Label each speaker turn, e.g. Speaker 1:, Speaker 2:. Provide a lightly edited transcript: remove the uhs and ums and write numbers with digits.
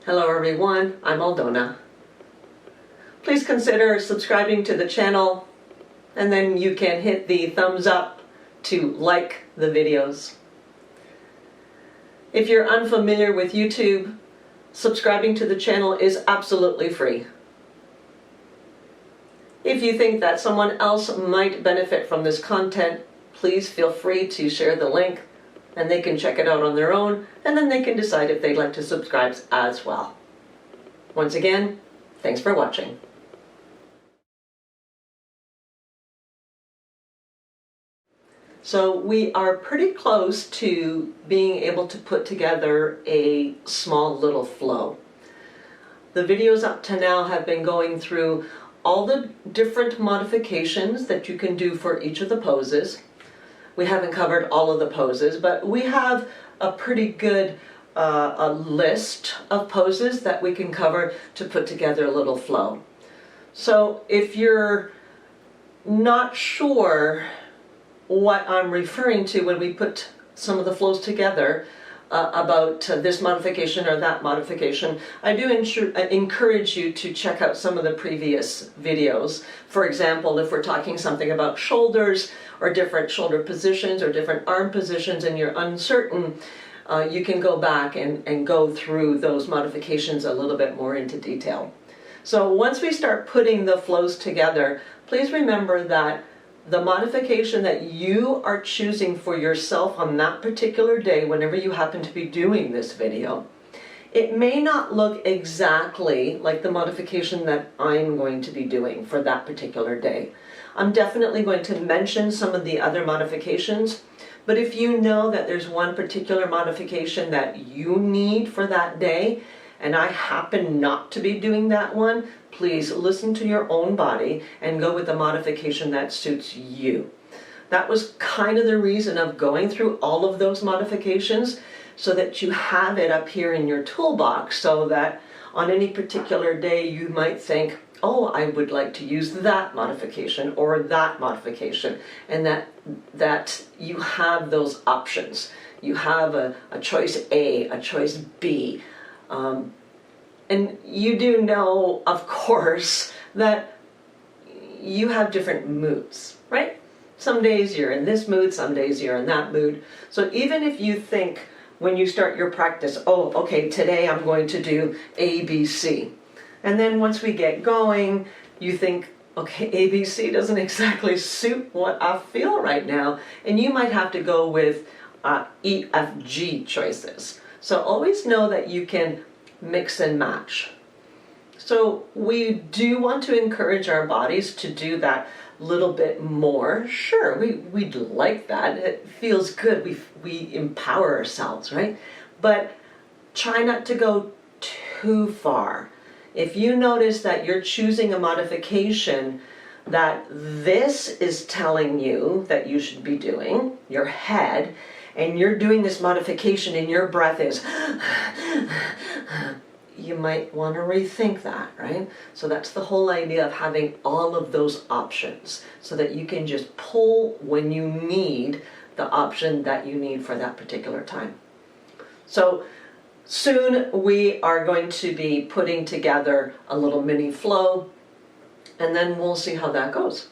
Speaker 1: Hello everyone, I'm Aldona. Please consider subscribing to the channel, and then you can hit the thumbs up to like the videos. If you're unfamiliar with YouTube, subscribing to the channel is absolutely free. If you think that someone else might benefit from this content, please feel free to share the link and they can check it out on their own, and then they can decide if they'd like to subscribe as well. Once again, thanks for watching. So we are pretty close to being able to put together a small little flow. The videos up to now have been going through all the different modifications that you can do for each of the poses. We haven't covered all of the poses, but we have a pretty good a list of poses that we can cover to put together a little flow. So if you're not sure what I'm referring to when we put some of the flows together, about this modification or that modification, I do encourage you to check out some of the previous videos. For example, if we're talking something about shoulders or different shoulder positions or different arm positions and you're uncertain, you can go back and go through those modifications a little bit more into detail. So once we start putting the flows together, please remember that the modification that you are choosing for yourself on that particular day, whenever you happen to be doing this video, it may not look exactly like the modification that I'm going to be doing for that particular day. I'm definitely going to mention some of the other modifications, but if you know that there's one particular modification that you need for that day, and I happen not to be doing that one, please listen to your own body and go with the modification that suits you. That was kind of the reason of going through all of those modifications, so that you have it up here in your toolbox, so that on any particular day you might think, oh, I would like to use that modification or that modification, and that you have those options. You have a choice A, a choice B. And you do know, of course, that you have different moods, right? Some days you're in this mood, some days you're in that mood. So even if you think when you start your practice, oh, okay, today I'm going to do A, B, C. And then once we get going, you think, okay, A, B, C doesn't exactly suit what I feel right now. And you might have to go with E, F, G choices. So always know that you can mix and match. So we do want to encourage our bodies to do that little bit more. Sure, we'd like that. It feels good. We empower ourselves, right? But try not to go too far. If you notice that you're choosing a modification that this is telling you that you should be doing, your head, and you're doing this modification and your breath is, you might want to rethink that, right? So that's the whole idea of having all of those options, so that you can just pull when you need the option that you need for that particular time. So soon we are going to be putting together a little mini flow, and then we'll see how that goes.